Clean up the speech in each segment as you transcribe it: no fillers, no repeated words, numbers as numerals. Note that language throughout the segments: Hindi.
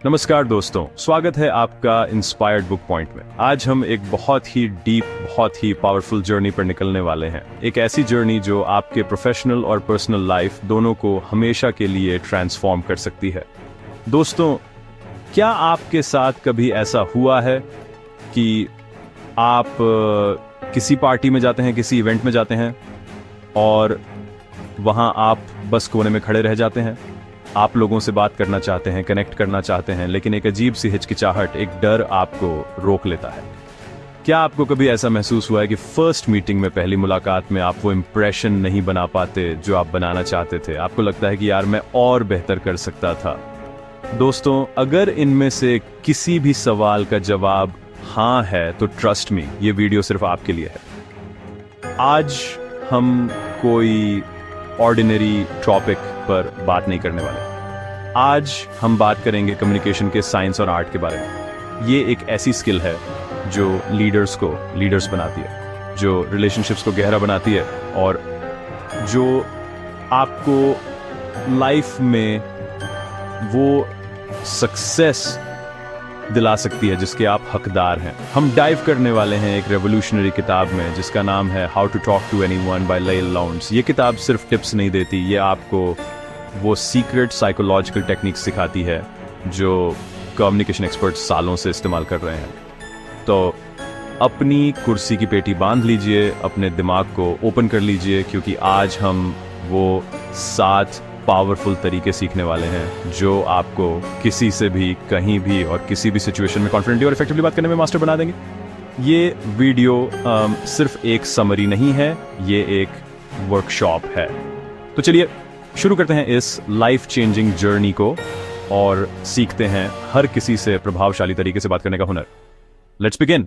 नमस्कार दोस्तों, स्वागत है आपका इंस्पायर्ड बुक पॉइंट में। आज हम एक बहुत ही डीप, बहुत ही पावरफुल जर्नी पर निकलने वाले हैं। एक ऐसी जर्नी जो आपके प्रोफेशनल और पर्सनल लाइफ दोनों को हमेशा के लिए ट्रांसफॉर्म कर सकती है। दोस्तों, क्या आपके साथ कभी ऐसा हुआ है कि आप किसी पार्टी में जाते हैं, किसी इवेंट में जाते हैं और वहाँ आप बस कोने में खड़े रह जाते हैं? आप लोगों से बात करना चाहते हैं, कनेक्ट करना चाहते हैं, लेकिन एक अजीब सी हिचकिचाहट, एक डर आपको रोक लेता है। क्या आपको कभी ऐसा महसूस हुआ है कि फर्स्ट मीटिंग में, पहली मुलाकात में आप वो इम्प्रेशन नहीं बना पाते जो आप बनाना चाहते थे? आपको लगता है कि यार मैं और बेहतर कर सकता था। दोस्तों, अगर इनमें से किसी भी सवाल का जवाब हाँ है तो ट्रस्ट मी, ये वीडियो सिर्फ आपके लिए है। आज हम कोई ऑर्डिनरी टॉपिक पर बात नहीं करने वाले। आज हम बात करेंगे कम्युनिकेशन के साइंस और आर्ट के बारे में। ये एक ऐसी स्किल है जो लीडर्स बनाती है, जो रिलेशनशिप्स को गहरा बनाती है और जो आपको लाइफ में वो सक्सेस दिला सकती है जिसके आप हकदार हैं। हम डाइव करने वाले हैं एक रेवोल्यूशनरी किताब में जिसका नाम है how to talk to anyone by Leil Lowndes. ये किताब सिर्फ टिप्स नहीं देती, ये आपको वो सीक्रेट साइकोलॉजिकल टेक्निक्स सिखाती है जो कम्युनिकेशन एक्सपर्ट्स सालों से इस्तेमाल कर रहे हैं। तो अपनी कुर्सी की पेटी बांध लीजिए, अपने दिमाग को ओपन कर लीजिए, क्योंकि आज हम वो 7 पावरफुल तरीके सीखने वाले हैं जो आपको किसी से भी, कहीं भी और किसी भी सिचुएशन में कॉन्फिडेंटली और इफेक्टिवली बात करने में मास्टर बना देंगे। ये वीडियो सिर्फ एक समरी नहीं है, ये एक वर्कशॉप है। तो चलिए शुरू करते हैं इस लाइफ चेंजिंग जर्नी को और सीखते हैं हर किसी से प्रभावशाली तरीके से बात करने का हुनर। Let's begin.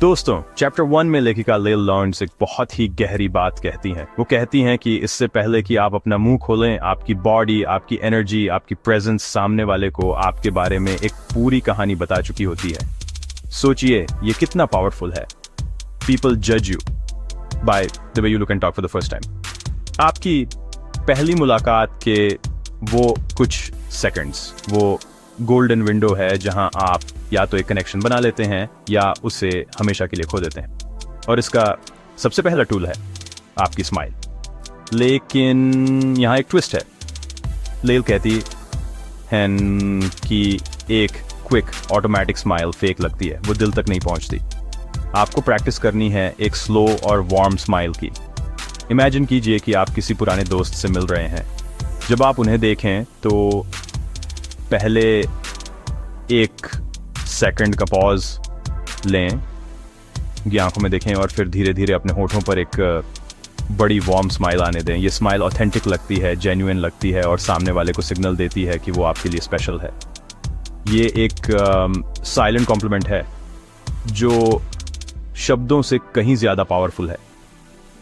दोस्तों, चैप्टर 1 में लेखिका लेल लाउंड्स एक बहुत ही गहरी बात कहती हैं। वो कहती हैं कि इससे पहले कि आप अपना मुंह खोलें, आपकी बॉडी, आपकी एनर्जी, आपकी प्रेजेंस सामने वाले को आपके बारे में एक पूरी कहानी बता चुकी होती है। सोचिए ये कितना पावरफुल है। पीपल जज you by the way you look and talk for the first time. आपकी पहली मुलाकात के वो कुछ सेकंड्स, वो गोल्डन विंडो है जहां आप या तो एक कनेक्शन बना लेते हैं या उसे हमेशा के लिए खो देते हैं। और इसका सबसे पहला टूल है आपकी स्माइल। लेकिन यहां एक ट्विस्ट है। लेल कहती है कि एक क्विक ऑटोमेटिक स्माइल फेक लगती है, वो दिल तक नहीं पहुंचती। आपको प्रैक्टिस करनी है एक स्लो और वार्म स्माइल की। इमेजिन कीजिए कि आप किसी पुराने दोस्त से मिल रहे हैं। जब आप उन्हें देखें तो पहले एक सेकंड का पॉज लें, उनकी आंखों में देखें और फिर धीरे धीरे अपने होठों पर एक बड़ी वार्म स्माइल आने दें। ये स्माइल ऑथेंटिक लगती है, जेन्युइन लगती है और सामने वाले को सिग्नल देती है कि वो आपके लिए स्पेशल है। ये एक साइलेंट कॉम्प्लीमेंट है जो शब्दों से कहीं ज्यादा पावरफुल है।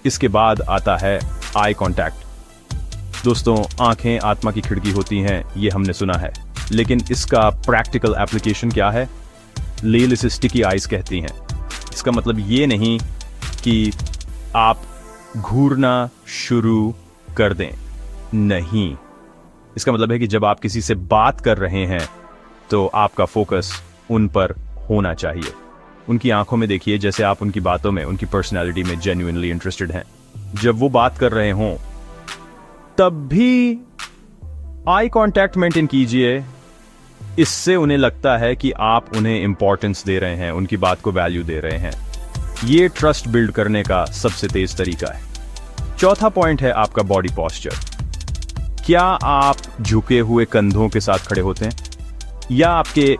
इसके बाद आता है आई कॉन्टैक्ट। दोस्तों, आंखें आत्मा की खिड़की होती हैं, ये हमने सुना है, लेकिन इसका प्रैक्टिकल एप्लीकेशन क्या है? लेल इसे स्टिकी आइज कहती हैं। इसका मतलब ये नहीं कि आप घूरना शुरू कर दें, नहीं। इसका मतलब है कि जब आप किसी से बात कर रहे हैं तो आपका फोकस उन पर होना चाहिए। उनकी आंखों में देखिए जैसे आप उनकी बातों में, उनकी पर्सनैलिटी में जेन्युइनली इंटरेस्टेड हैं। जब वो बात कर रहे हों तब भी आई कांटेक्ट मेंटेन कीजिए। इससे उन्हें लगता है कि आप उन्हें इंपॉर्टेंस दे रहे हैं, उनकी बात को वैल्यू दे रहे हैं। ये ट्रस्ट बिल्ड करने का सबसे तेज तरीका है। चौथा पॉइंट है आपका बॉडी पोस्चर। क्या आप झुके हुए कंधों के साथ खड़े होते हैं या आपके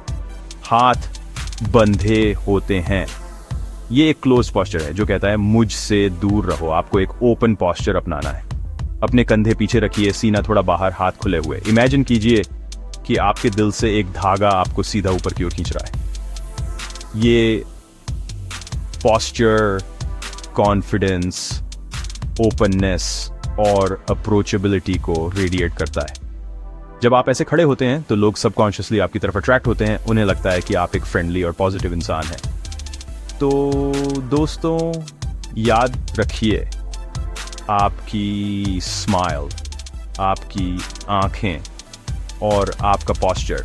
हाथ बंधे होते हैं? ये एक क्लोज पोस्चर है जो कहता है मुझसे दूर रहो। आपको एक ओपन पोस्चर अपनाना है। अपने कंधे पीछे रखिए, सीना थोड़ा बाहर, हाथ खुले हुए। इमेजिन कीजिए कि आपके दिल से एक धागा आपको सीधा ऊपर की ओर खींच रहा है। ये पोस्चर कॉन्फिडेंस, ओपननेस और अप्रोचेबिलिटी को रेडिएट करता है। जब आप ऐसे खड़े होते हैं तो लोग सबकॉन्शियसली आपकी तरफ अट्रैक्ट होते हैं। उन्हें लगता है कि आप एक फ्रेंडली और पॉजिटिव इंसान हैं। तो दोस्तों, याद रखिए आपकी स्माइल आपकी आंखें और आपका पॉस्चर,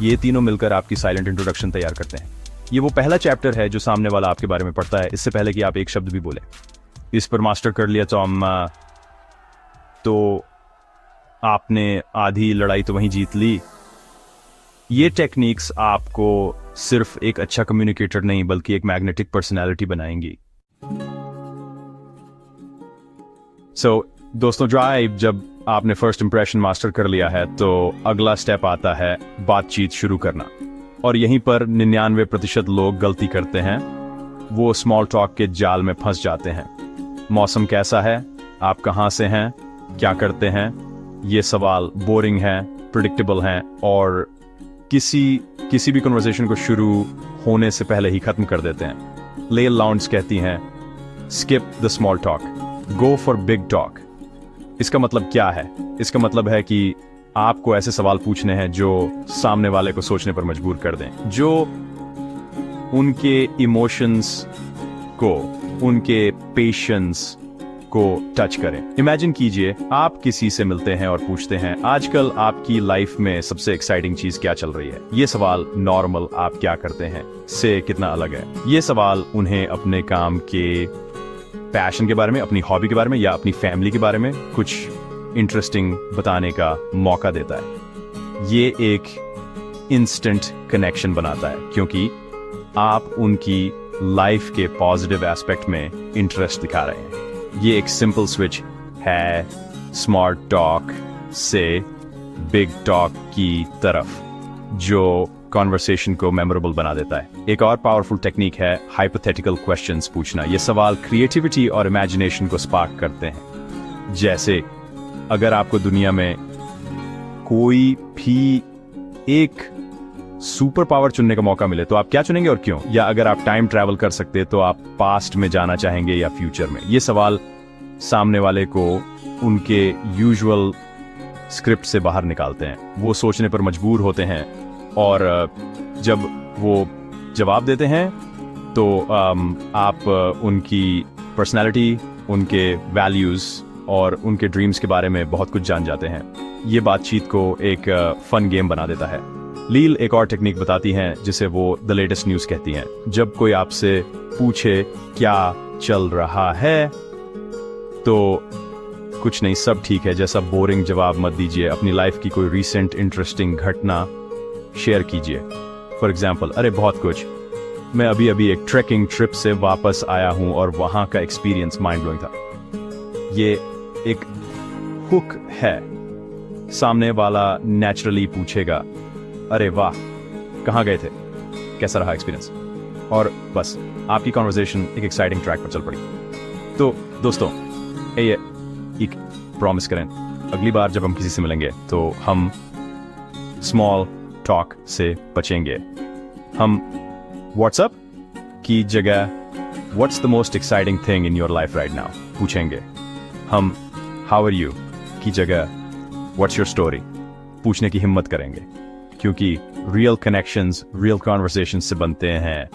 ये तीनों मिलकर आपकी साइलेंट इंट्रोडक्शन तैयार करते हैं। ये वो पहला चैप्टर है जो सामने वाला आपके बारे में पढ़ता है इससे पहले कि आप एक शब्द भी बोले। इस पर मास्टर कर लिया तो आपने आधी लड़ाई तो वहीं जीत ली। ये टेक्निक्स आपको सिर्फ एक अच्छा कम्युनिकेटर नहीं बल्कि एक मैग्नेटिक पर्सनैलिटी बनाएंगी। दोस्तों, जब आपने फर्स्ट इंप्रेशन मास्टर कर लिया है तो अगला स्टेप आता है बातचीत शुरू करना। और यहीं पर 99% लोग गलती करते हैं, वो स्मॉल टॉक के जाल में फंस जाते हैं। मौसम कैसा है, आप कहाँ से हैं, क्या करते हैं, ये सवाल बोरिंग हैं, प्रिडिक्टेबल हैं और किसी भी कन्वर्सेशन को शुरू होने से पहले ही खत्म कर देते हैं। लेल लाउंड्स कहती हैं, skip the small talk, go for big talk. इसका मतलब क्या है? इसका मतलब है कि आपको ऐसे सवाल पूछने हैं जो सामने वाले को सोचने पर मजबूर कर दें, जो उनके इमोशंस को, उनके पेशेंस को टच करें। इमेजिन कीजिए आप किसी से मिलते हैं और पूछते हैं, आजकल आपकी लाइफ में सबसे एक्साइटिंग चीज क्या चल रही है। ये सवाल नॉर्मल आप क्या करते हैं से कितना अलग है। ये सवाल उन्हें अपने काम के पैशन के बारे में, अपनी हॉबी के बारे में या अपनी फैमिली के बारे में कुछ इंटरेस्टिंग बताने का मौका देता है। ये एक इंस्टेंट कनेक्शन बनाता है क्योंकि आप उनकी लाइफ के पॉजिटिव एस्पेक्ट में इंटरेस्ट दिखा रहे हैं। ये एक सिंपल स्विच है स्मार्ट टॉक से बिग टॉक की तरफ, जो कॉन्वर्सेशन को मेमोरेबल बना देता है। एक और पावरफुल टेक्निक है हाइपोथेटिकल क्वेश्चंस पूछना। ये सवाल क्रिएटिविटी और इमेजिनेशन को स्पार्क करते हैं। जैसे, अगर आपको दुनिया में कोई भी एक सुपर पावर चुनने का मौका मिले तो आप क्या चुनेंगे और क्यों? या अगर आप टाइम ट्रैवल कर सकते तो आप पास्ट में जाना चाहेंगे या फ्यूचर में? ये सवाल सामने वाले को उनके यूजुअल स्क्रिप्ट से बाहर निकालते हैं। वो सोचने पर मजबूर होते हैं और जब वो जवाब देते हैं तो आप उनकी पर्सनालिटी, उनके वैल्यूज और उनके ड्रीम्स के बारे में बहुत कुछ जान जाते हैं। ये बातचीत को एक फन गेम बना देता है। लील एक और टेक्निक बताती हैं जिसे वो द लेटेस्ट न्यूज़ कहती हैं। जब कोई आपसे पूछे क्या चल रहा है तो कुछ नहीं, सब ठीक है जैसा बोरिंग जवाब मत दीजिए। अपनी लाइफ की कोई रिसेंट इंटरेस्टिंग घटना शेयर कीजिए। फॉर एग्जाम्पल, अरे बहुत कुछ, मैं अभी एक ट्रैकिंग ट्रिप से वापस आया हूं और वहां का एक्सपीरियंस माइंड ब्लोइंग था। ये एक हुक है। सामने वाला नेचुरली पूछेगा, अरे वाह, कहाँ गए थे, कैसा रहा एक्सपीरियंस, और बस आपकी कॉन्वर्सेशन एक एक्साइटिंग ट्रैक पर चल पड़ी। तो दोस्तों, ये एक प्रॉमिस करें, अगली बार जब हम किसी से मिलेंगे तो हम स्मॉल टॉक से बचेंगे। हम व्हाट्सएप की जगह what's the most exciting thing in your life right now पूछेंगे। हम हाउ आर यू की जगह व्हाट्स योर स्टोरी पूछने की हिम्मत करेंगे, क्योंकि रियल कनेक्शंस रियल कॉन्वर्सेशंस से बनते हैं,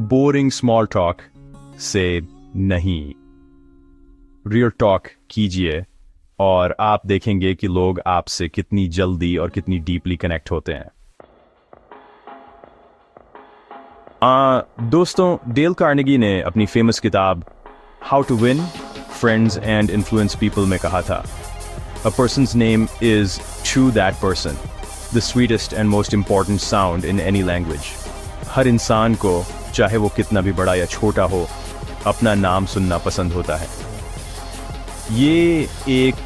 बोरिंग स्मॉल टॉक से नहीं। रियल टॉक कीजिए और आप देखेंगे कि लोग आपसे कितनी जल्दी और कितनी डीपली कनेक्ट होते हैं। दोस्तों, डेल कार्नेगी ने अपनी फेमस किताब how to win friends and influence people में कहा था, a person's name is to that person the sweetest and most important sound in any language. हर इंसान को, चाहे वो कितना भी बड़ा या छोटा हो, अपना नाम सुनना पसंद होता है। ये एक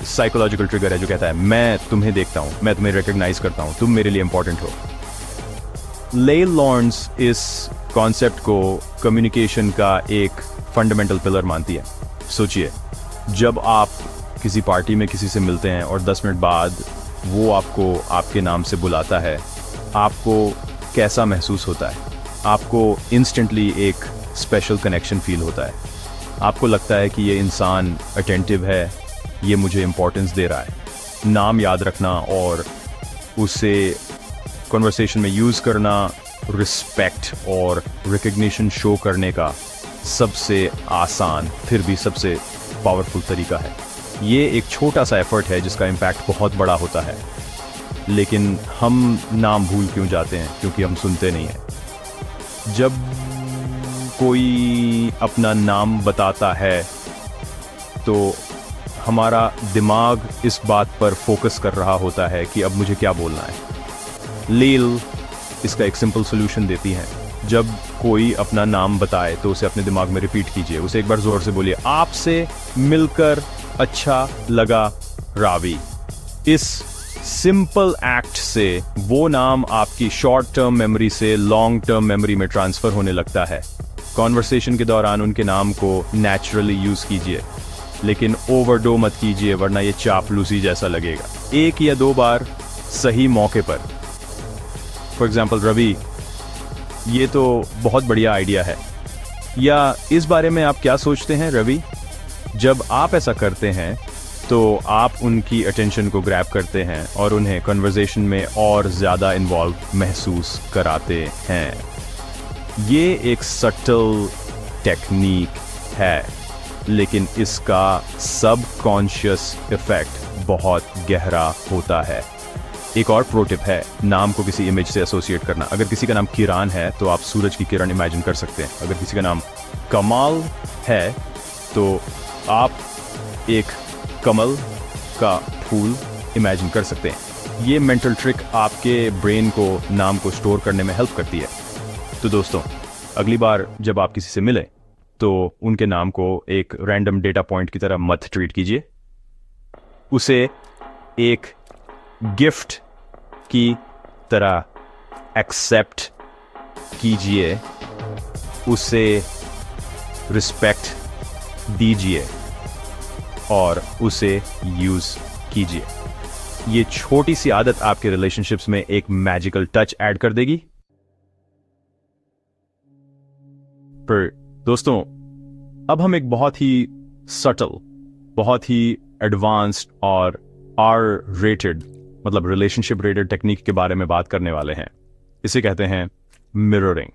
साइकोलॉजिकल ट्रिगर है जो कहता है, मैं तुम्हें देखता हूं, मैं तुम्हें रिकॉग्नाइज करता हूं, तुम मेरे लिए इंपॉर्टेंट हो। लेल लॉर्न्स इस कॉन्सेप्ट को कम्युनिकेशन का एक फंडामेंटल पिलर मानती है। सोचिए, जब आप किसी पार्टी में किसी से मिलते हैं और 10 मिनट बाद वो आपको आपके नाम से बुलाता है, आपको कैसा महसूस होता है? आपको इंस्टेंटली एक स्पेशल कनेक्शन फील होता है। आपको लगता है कि ये इंसान अटेंटिव है, ये मुझे इम्पोर्टेंस दे रहा है। नाम याद रखना और उसे कन्वर्सेशन में यूज़ करना रिस्पेक्ट और रिकग्निशन शो करने का सबसे आसान फिर भी सबसे पावरफुल तरीका है। ये एक छोटा सा एफर्ट है जिसका इम्पैक्ट बहुत बड़ा होता है, लेकिन हम नाम भूल क्यों जाते हैं? क्योंकि हम सुनते नहीं हैं। जब कोई अपना नाम बताता है तो हमारा दिमाग इस बात पर फोकस कर रहा होता है कि अब मुझे क्या बोलना है। लील इसका एक सिंपल सोल्यूशन देती है। जब कोई अपना नाम बताए तो उसे अपने दिमाग में रिपीट कीजिए, उसे एक बार जोर से बोलिए, आपसे मिलकर अच्छा लगा रावी। इस सिंपल एक्ट से वो नाम आपकी शॉर्ट टर्म मेमोरी से लॉन्ग टर्म मेमोरी में ट्रांसफर होने लगता है। कॉन्वर्सेशन के दौरान उनके नाम को नेचुरली यूज कीजिए, लेकिन ओवरडो मत कीजिए, वरना ये चापलूसी जैसा लगेगा। 1 या 2 बार सही मौके पर। फॉर एग्जाम्पल, रवि, ये तो बहुत बढ़िया आइडिया है, या इस बारे में आप क्या सोचते हैं रवि? जब आप ऐसा करते हैं तो आप उनकी अटेंशन को ग्रैब करते हैं और उन्हें कन्वर्सेशन में और ज़्यादा इन्वॉल्व महसूस कराते हैं। ये एक सटल टेक्निक है, लेकिन इसका सबकॉन्शियस इफेक्ट बहुत गहरा होता है। एक और प्रो टिप है, नाम को किसी इमेज से एसोसिएट करना। अगर किसी का नाम किरान है तो आप सूरज की किरण इमेजिन कर सकते हैं। अगर किसी का नाम कमाल है तो आप एक कमल का फूल इमेजिन कर सकते हैं। ये मेंटल ट्रिक आपके ब्रेन को नाम को स्टोर करने में हेल्प करती है। तो दोस्तों, अगली बार जब आप किसी से मिले तो उनके नाम को एक रैंडम डेटा पॉइंट की तरह मत ट्रीट कीजिए। उसे एक गिफ्ट की तरह एक्सेप्ट कीजिए, उसे रिस्पेक्ट दीजिए और उसे यूज कीजिए। ये छोटी सी आदत आपके रिलेशनशिप्स में एक मैजिकल टच ऐड कर देगी। पर दोस्तों, अब हम एक बहुत ही सटल, बहुत ही एडवांस्ड और आर रेटेड, मतलब रिलेशनशिप रेटेड टेक्निक के बारे में बात करने वाले हैं। इसे कहते हैं मिररिंग।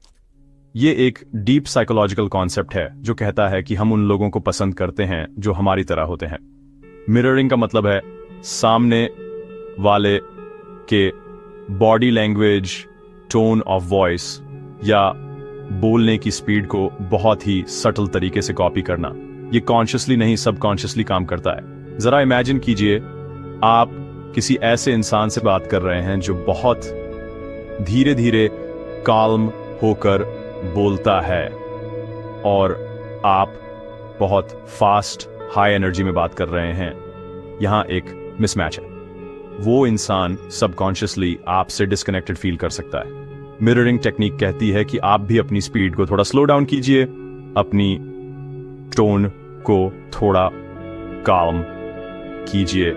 ये एक डीप साइकोलॉजिकल कॉन्सेप्ट है जो कहता है कि हम उन लोगों को पसंद करते हैं जो हमारी तरह होते हैं। मिररिंग का मतलब है सामने वाले के body language, tone of voice या बोलने की स्पीड को बहुत ही सटल तरीके से कॉपी करना। ये कॉन्शियसली नहीं, सबकॉन्शियसली काम करता है। जरा इमेजिन कीजिए, आप किसी ऐसे इंसान से बात कर रहे हैं जो बहुत धीरे धीरे काल्म होकर बोलता है और आप बहुत फास्ट हाई एनर्जी में बात कर रहे हैं। यहां एक मिसमैच है। वो इंसान सबकॉन्शियसली आपसे डिस्कनेक्टेड फील कर सकता है। मिररिंग टेक्निक कहती है कि आप भी अपनी स्पीड को थोड़ा स्लो डाउन कीजिए, अपनी टोन को थोड़ा काम कीजिए।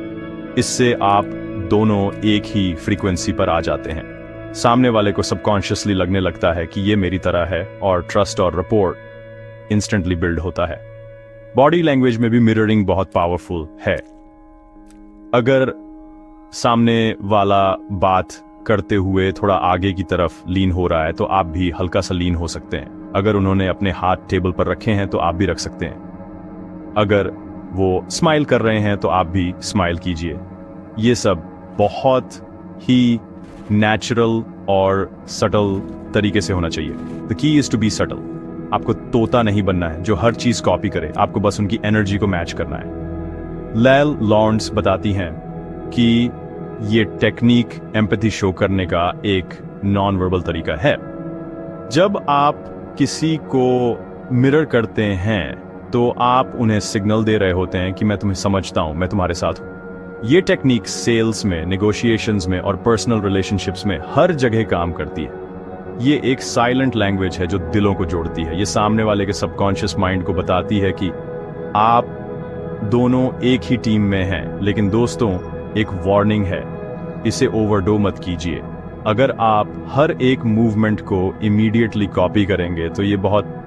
इससे आप दोनों एक ही फ्रीक्वेंसी पर आ जाते हैं। सामने वाले को सबकॉन्शियसली लगने लगता है कि ये मेरी तरह है और ट्रस्ट और रपोर्ट इंस्टेंटली बिल्ड होता है। बॉडी लैंग्वेज में भी मिररिंग बहुत पावरफुल है। अगर सामने वाला बात करते हुए थोड़ा आगे की तरफ लीन हो रहा है तो आप भी हल्का सा लीन हो सकते हैं। अगर उन्होंने अपने हाथ टेबल पर रखे हैं तो आप भी रख सकते हैं। अगर वो स्माइल कर रहे हैं तो आप भी स्माइल कीजिए। ये सब बहुत ही नेचुरल और सटल तरीके से होना चाहिए। The key is to be subtle. आपको तोता नहीं बनना है जो हर चीज कॉपी करे, आपको बस उनकी एनर्जी को मैच करना है। लैल लॉन्ड्स बताती हैं कि ये टेक्निक एम्पैथी शो करने का एक नॉन वर्बल तरीका है। जब आप किसी को मिरर करते हैं तो आप उन्हें सिग्नल दे रहे होते हैं कि मैं तुम्हें समझता हूं, मैं तुम्हारे साथ हूं। ये टेक्निक सेल्स में, नेगोशिएशंस में और पर्सनल रिलेशनशिप्स में हर जगह काम करती है। ये एक साइलेंट लैंग्वेज है जो दिलों को जोड़ती है। ये सामने वाले के सबकॉन्शियस माइंड को बताती है कि आप दोनों एक ही टीम में हैं। लेकिन दोस्तों, एक वार्निंग है, इसे ओवरडो मत कीजिए। अगर आप हर एक मूवमेंट को इमीडिएटली कॉपी करेंगे तो ये बहुत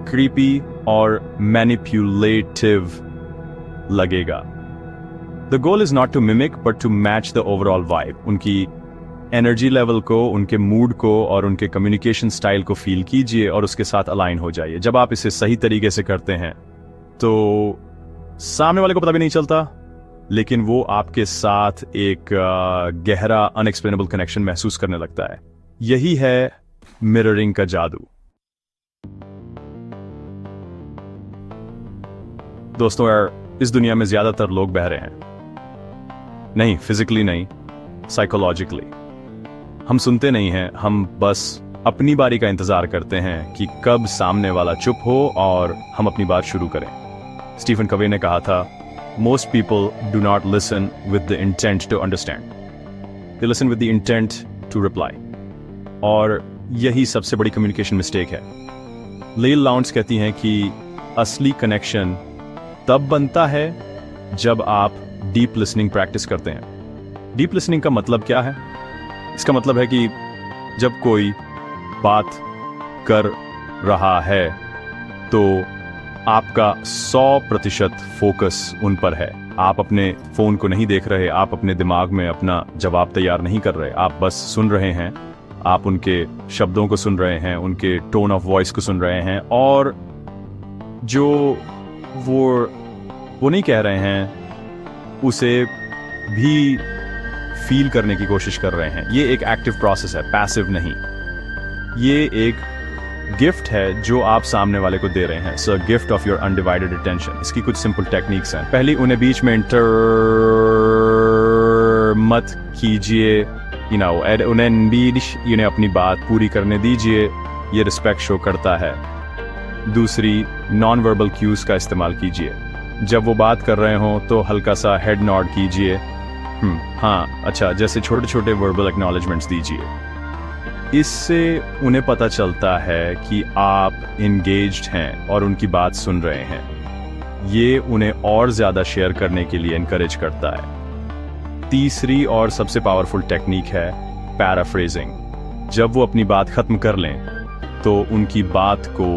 क्रीपी और मैनिपुलेटिव लगेगा। The goal is not to mimic but to match the overall vibe. उनकी एनर्जी लेवल को, उनके मूड को और उनके कम्युनिकेशन स्टाइल को फील कीजिए और उसके साथ अलाइन हो जाइए। जब आप इसे सही तरीके से करते हैं तो सामने वाले को पता भी नहीं चलता, लेकिन वो आपके साथ एक गहरा अनएक्सप्लेनेबल कनेक्शन महसूस करने लगता है। यही है मिररिंग का जादू। दोस्तों यार, इस दुनिया में ज्यादातर लोग बहरे हैं, नहीं फिजिकली नहीं, साइकोलॉजिकली। हम सुनते नहीं हैं, हम बस अपनी बारी का इंतजार करते हैं कि कब सामने वाला चुप हो और हम अपनी बात शुरू करें। स्टीफन कवे ने कहा था, most people do not listen with the intent to understand, they listen with the intent to reply. और यही सबसे बड़ी कम्युनिकेशन मिस्टेक है। लेल लाउंड्स कहती हैं कि असली कनेक्शन तब बनता है जब आप डीप लिसनिंग प्रैक्टिस करते हैं। डीप लिसनिंग का मतलब क्या है? इसका मतलब है कि जब कोई बात कर रहा है तो आपका 100% फोकस उन पर है। आप अपने फोन को नहीं देख रहे, आप अपने दिमाग में अपना जवाब तैयार नहीं कर रहे, आप बस सुन रहे हैं। आप उनके शब्दों को सुन रहे हैं, उनके टोन ऑफ वॉइस को सुन रहे हैं, और जो वो नहीं कह रहे हैं उसे भी फील करने की कोशिश कर रहे हैं। ये एक एक्टिव प्रोसेस है, पैसिव नहीं। ये एक गिफ्ट है जो आप सामने वाले को दे रहे हैं। So gift of your undivided attention. इसकी कुछ सिंपल टेक्निक्स हैं। पहली, उन्हें बीच में इंटर मत कीजिए, उन्हें बीच अपनी बात पूरी करने दीजिए, ये रिस्पेक्ट शो करता है। दूसरी, नॉन वर्बल क्यूज का इस्तेमाल कीजिए। जब वो बात कर रहे हो तो हल्का सा हेड नॉड कीजिए, हाँ अच्छा, जैसे छोटे छोटे वर्बल एक्नॉलेजमेंट्स दीजिए। इससे उन्हें पता चलता है कि आप इंगेज्ड हैं और उनकी बात सुन रहे हैं। ये उन्हें और ज्यादा शेयर करने के लिए इनकरेज करता है। तीसरी और सबसे पावरफुल टेक्निक है पैराफ्रेजिंग। जब वो अपनी बात खत्म कर लें तो उनकी बात को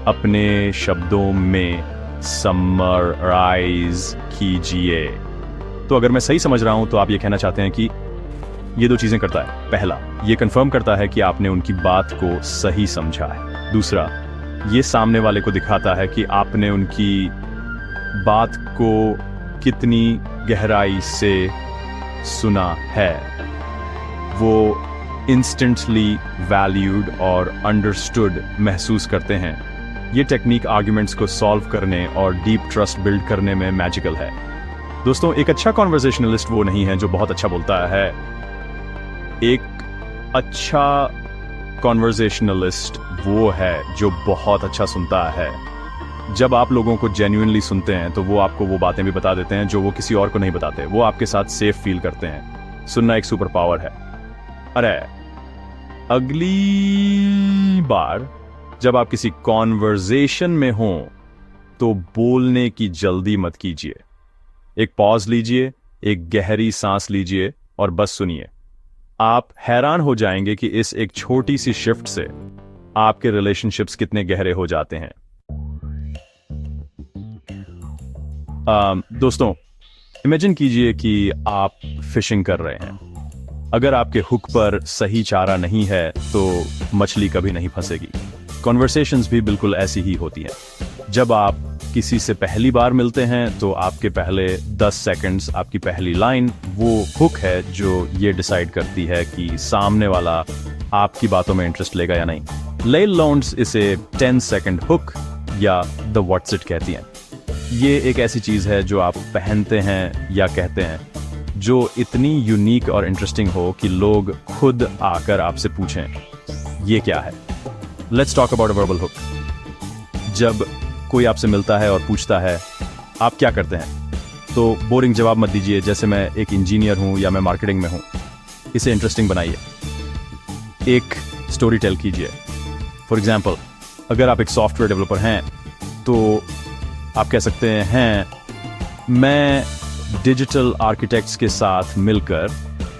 अपने शब्दों में समराइज कीजिए। तो अगर मैं सही समझ रहा हूं तो आप ये कहना चाहते हैं कि ये 2 चीजें करता है। पहला, ये कंफर्म करता है कि आपने उनकी बात को सही समझा है। दूसरा, ये सामने वाले को दिखाता है कि आपने उनकी बात को कितनी गहराई से सुना है। वो इंस्टेंटली वैल्यूड और अंडरस्टूड महसूस करते हैं। ये टेक्निक आर्ग्यूमेंट्स को सॉल्व करने और डीप ट्रस्ट बिल्ड करने में मैजिकल है। दोस्तों, एक अच्छा कॉन्वर्सेशनलिस्ट वो नहीं है जो बहुत अच्छा बोलता है। एक अच्छा कॉन्वर्सेशनलिस्ट वो है जो बहुत अच्छा सुनता है। जब आप लोगों को जेन्युइनली सुनते हैं तो वो आपको वो बातें भी बता देते हैं जो वो किसी और को नहीं बताते। वो आपके साथ सेफ फील करते हैं। सुनना एक सुपर पावर है। अरे, अगली बार जब आप किसी कॉन्वर्सेशन में हो तो बोलने की जल्दी मत कीजिए। एक पॉज लीजिए, एक गहरी सांस लीजिए और बस सुनिए। आप हैरान हो जाएंगे कि इस एक छोटी सी शिफ्ट से आपके रिलेशनशिप्स कितने गहरे हो जाते हैं। दोस्तों, इमेजिन कीजिए कि आप फिशिंग कर रहे हैं। अगर आपके हुक पर सही चारा नहीं है तो मछली कभी नहीं फंसेगी। कॉन्वर्सेशंस भी बिल्कुल ऐसी ही होती हैं। जब आप किसी से पहली बार मिलते हैं तो आपके पहले 10 सेकंड्स, आपकी पहली लाइन वो हुक है जो ये डिसाइड करती है कि सामने वाला आपकी बातों में इंटरेस्ट लेगा या नहीं। लेल लाउंड्स इसे 10 सेकंड हुक या द व्हाट्स इट कहती हैं। ये एक ऐसी चीज है जो आप पहनते हैं या कहते हैं जो इतनी यूनिक और इंटरेस्टिंग हो कि लोग खुद आकर आपसे पूछें ये क्या है। Let's talk about a verbal hook. जब कोई आपसे मिलता है और पूछता है आप क्या करते हैं, तो बोरिंग जवाब मत दीजिए जैसे मैं एक इंजीनियर हूं या मैं मार्केटिंग में हूं। इसे इंटरेस्टिंग बनाइए। एक स्टोरी टेल कीजिए। फॉर एग्जाम्पल, अगर आप एक सॉफ्टवेयर डेवलपर हैं तो आप कह सकते हैं मैं डिजिटल आर्किटेक्ट्स के साथ मिलकर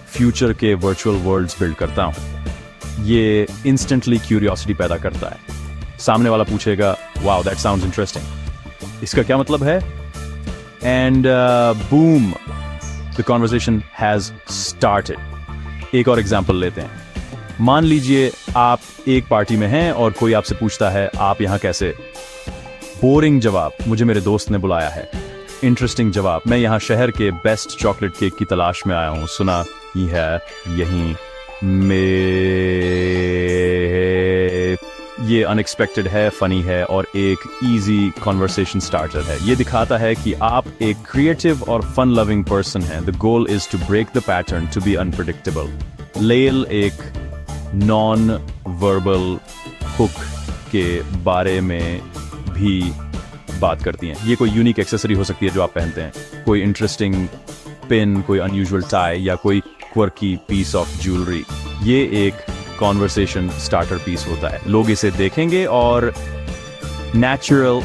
फ्यूचर के वर्चुअल वर्ल्ड्स बिल्ड करता हूं। ये इंस्टेंटली क्यूरियोसिटी पैदा करता है। सामने वाला पूछेगा वाओ दैट साउंड्स इंटरेस्टिंग, इसका क्या मतलब है? And boom, the conversation has started. एक और एग्जांपल लेते हैं। मान लीजिए आप एक पार्टी में हैं और कोई आपसे पूछता है आप यहां कैसे? बोरिंग जवाब, मुझे मेरे दोस्त ने बुलाया है। इंटरेस्टिंग जवाब। मैं यहाँ शहर के बेस्ट चॉकलेट केक की तलाश में आया हूँ, सुना ही है यहीं में। ये अनएक्सपेक्टेड है, फनी है और एक इजी कॉन्वर्सेशन स्टार्टर है। ये दिखाता है कि आप एक क्रिएटिव और फन लविंग पर्सन हैं। The goal is to break the pattern, to be unpredictable. Leil एक नॉन वर्बल हुक के बारे में भी बात करती हैं। ये कोई यूनिक एक्सेसरी हो सकती है जो आप पहनते हैं, कोई इंटरेस्टिंग पिन, कोई अनयूजुअल टाई या कोई क्वर्की पीस ऑफ ज्वेलरी। ये एक कॉन्वर्सेशन स्टार्टर पीस होता है। लोग इसे देखेंगे और नेचुरल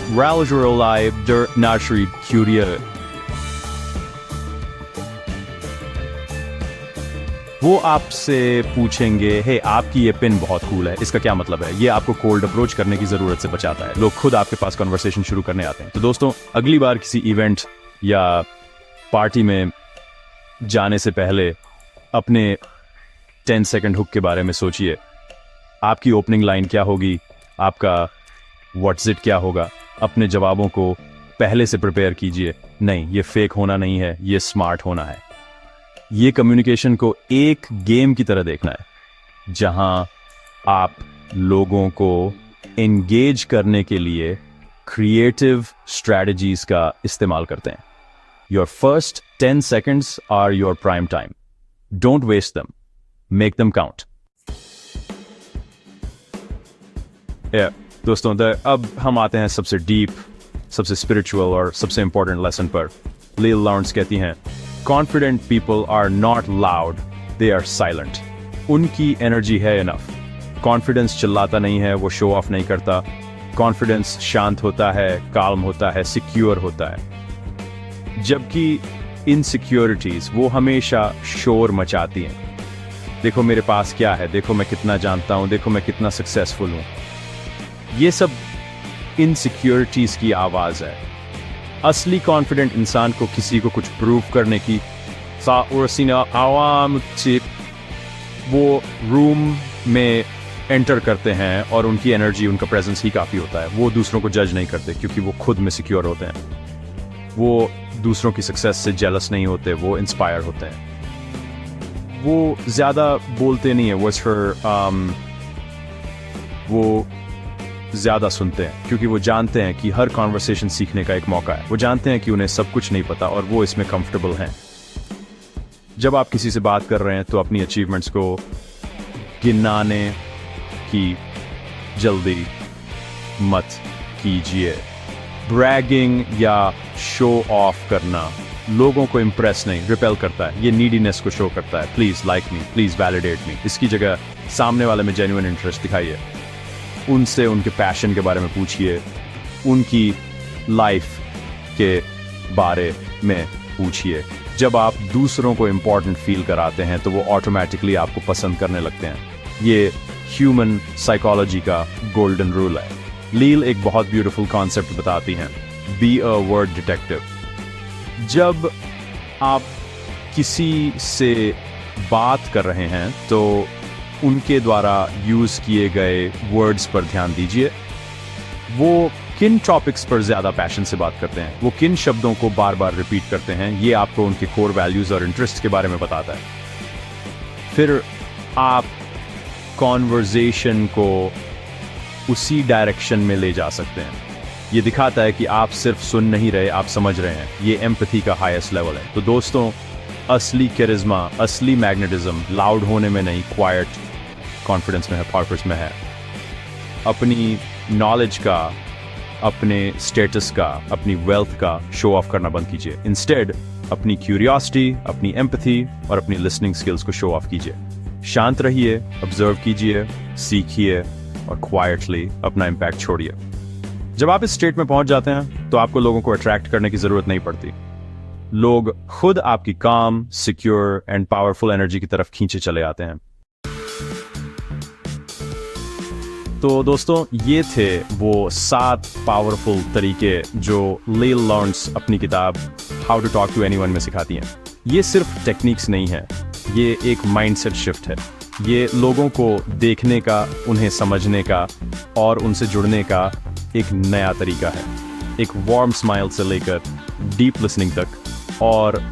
नर्सरी क्यूरियर वो आपसे पूछेंगे, हे आपकी ये पिन बहुत कूल है, इसका क्या मतलब है। ये आपको कोल्ड अप्रोच करने की जरूरत से बचाता है। लोग खुद आपके पास कन्वर्सेशन शुरू करने आते हैं। तो दोस्तों, अगली बार किसी इवेंट या पार्टी में जाने से पहले अपने 10 सेकंड हुक के बारे में सोचिए। आपकी ओपनिंग लाइन क्या होगी, आपका व्हाट्स इट क्या होगा। अपने जवाबों को पहले से प्रिपेयर कीजिए। नहीं, ये फेक होना नहीं है, ये स्मार्ट होना है। ये कम्युनिकेशन को एक गेम की तरह देखना है, जहां आप लोगों को एंगेज करने के लिए क्रिएटिव स्ट्रेटजीज का इस्तेमाल करते हैं। Your first 10 seconds are your prime time. Don't waste them, make them count. दोस्तों, अब हम आते हैं सबसे डीप, सबसे स्पिरिचुअल और सबसे इंपॉर्टेंट लेसन पर। लिल लॉरेंस कहती हैं, confident people are not loud, they are silent. उनकी एनर्जी है इनफ। कॉन्फिडेंस चिल्लाता नहीं है, वो शो ऑफ नहीं करता। कॉन्फिडेंस शांत होता है, काल्म होता है, सिक्योर होता है। जबकि इनसिक्योरिटीज वो हमेशा शोर मचाती हैं। देखो मेरे पास क्या है, देखो मैं कितना जानता हूं, देखो मैं कितना सक्सेसफुल हूं। ये सब इनसिक्योरिटीज की आवाज है। असली कॉन्फिडेंट इंसान को किसी को कुछ प्रूव करने की आवाम से वो रूम में एंटर करते हैं और उनकी एनर्जी, उनका प्रेजेंस ही काफी होता है। वो दूसरों को जज नहीं करते क्योंकि वो खुद में सिक्योर होते हैं। वो दूसरों की सक्सेस से जेलस नहीं होते, वो इंस्पायर होते हैं। वो ज्यादा बोलते नहीं है, वो ज्यादा सुनते हैं क्योंकि वो जानते हैं कि हर कॉन्वर्सेशन सीखने का एक मौका है। वो जानते हैं कि उन्हें सब कुछ नहीं पता और वो इसमें कंफर्टेबल हैं। जब आप किसी से बात कर रहे हैं तो अपनी अचीवमेंट्स को गिनाने की जल्दी मत कीजिए। ब्रैगिंग या शो ऑफ करना लोगों को इंप्रेस नहीं, रिपेल करता है। ये नीडीनेस को शो करता है। Please like me, please validate me. इसकी जगह सामने वाले में जेन्युइन इंटरेस्ट दिखाइए। उनसे उनके पैशन के बारे में पूछिए, उनकी लाइफ के बारे में पूछिए। जब आप दूसरों को इंपॉर्टेंट फील कराते हैं तो वो ऑटोमेटिकली आपको पसंद करने लगते हैं। ये ह्यूमन साइकोलॉजी का गोल्डन रूल है। लील एक बहुत ब्यूटीफुल कॉन्सेप्ट बताती हैं, बी अ वर्ड डिटेक्टिव। जब आप किसी से बात कर रहे हैं तो उनके द्वारा यूज किए गए वर्ड्स पर ध्यान दीजिए। वो किन टॉपिक्स पर ज्यादा पैशन से बात करते हैं, वो किन शब्दों को बार बार रिपीट करते हैं। ये आपको उनके कोर वैल्यूज और इंटरेस्ट के बारे में बताता है। फिर आप कॉन्वर्जेशन को उसी डायरेक्शन में ले जा सकते हैं। ये दिखाता है कि आप सिर्फ सुन नहीं रहे, आप समझ रहे हैं। ये एम्पैथी का हाईएस्ट लेवल है। तो दोस्तों, असली कैरिज्मा, असली मैग्नेटिज्म लाउड होने में नहीं, क्वाइट कॉन्फिडेंस में है, पर्पस में है। अपनी नॉलेज का, अपने स्टेटस का, अपनी वेल्थ का शो ऑफ करना बंद कीजिए। इंस्टेड अपनी क्यूरियोसिटी, अपनी एम्पैथी और अपनी लिसनिंग स्किल्स को शो ऑफ कीजिए। शांत रहिए, ऑब्जर्व कीजिए, सीखिए और क्वाइटली अपना इम्पैक्ट छोड़िए। जब आप इस स्टेट में पहुंच जाते हैं तो आपको लोगों को अट्रैक्ट करने की जरूरत नहीं पड़ती। लोग खुद आपकी काम, सिक्योर एंड पावरफुल एनर्जी की तरफ खींचे चले आते हैं। तो दोस्तों, ये थे वो 7 पावरफुल तरीके जो लिल लॉरेंस अपनी किताब how to talk to anyone में सिखाती हैं। ये सिर्फ टेक्निक्स नहीं है, ये एक माइंडसेट शिफ्ट है। ये लोगों को देखने का, उन्हें समझने का और उनसे जुड़ने का एक नया तरीका है। एक वार्म स्माइल से लेकर डीप लिसनिंग तक और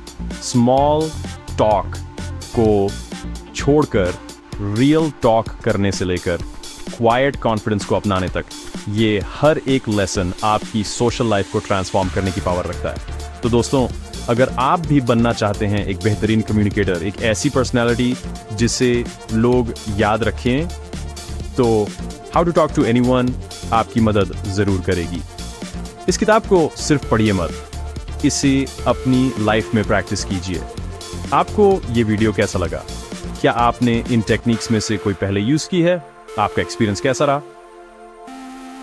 स्मॉल टॉक को छोड़कर रियल टॉक करने से लेकर क्वाइट कॉन्फिडेंस को अपनाने तक, ये हर एक लेसन आपकी सोशल लाइफ को ट्रांसफॉर्म करने की पावर रखता है। तो दोस्तों, अगर आप भी बनना चाहते हैं एक बेहतरीन कम्युनिकेटर, एक ऐसी पर्सनैलिटी जिसे लोग याद रखें, तो how to talk to anyone आपकी मदद ज़रूर करेगी। इस किताब को सिर्फ पढ़िए मत, इसे अपनी लाइफ में प्रैक्टिस कीजिए। आपको ये वीडियो कैसा लगा? क्या आपने इन टेक्निक्स में से कोई पहले यूज़ की है? आपका एक्सपीरियंस कैसा रहा?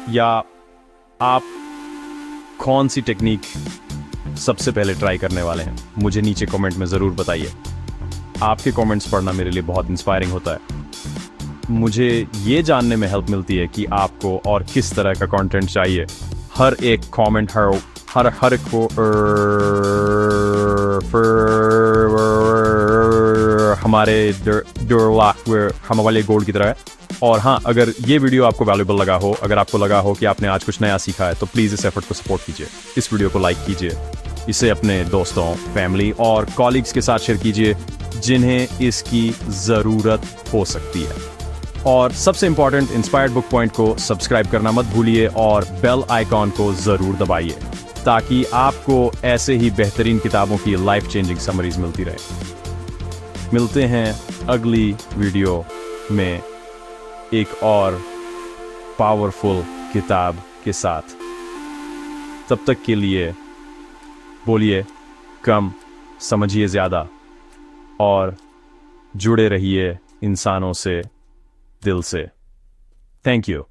या आप कौन सी टेक्निक सबसे पहले ट्राई करने वाले हैं? मुझे नीचे कमेंट में ज़रूर बताइए। आपके कमेंट्स पढ़ना मेरे लिए बहुत इंस्पायरिंग होता है। मुझे ये जानने में हेल्प मिलती है कि आपको और किस तरह का कंटेंट चाहिए। हर एक कमेंट हर एक को हमारे हमारे गोल्ड की तरह है। और हाँ, अगर ये वीडियो आपको वैल्यूएबल लगा हो, अगर आपको लगा हो कि आपने आज कुछ नया सीखा है, तो प्लीज़ इस एफर्ट को सपोर्ट कीजिए। इस वीडियो को लाइक कीजिए, इसे अपने दोस्तों, फैमिली और कॉलीग्स के साथ शेयर कीजिए जिन्हें इसकी ज़रूरत हो सकती है। और सबसे इंपॉर्टेंट, इंस्पायर्ड बुक पॉइंट को सब्सक्राइब करना मत भूलिए और बेल आइकॉन को ज़रूर दबाइए ताकि आपको ऐसे ही बेहतरीन किताबों की लाइफ चेंजिंग समरीज मिलती रहे। मिलते हैं अगली वीडियो में एक और पावरफुल किताब के साथ। तब तक के लिए बोलिए कम, समझिए ज़्यादा और जुड़े रहिए इंसानों से दिल से। Thank you.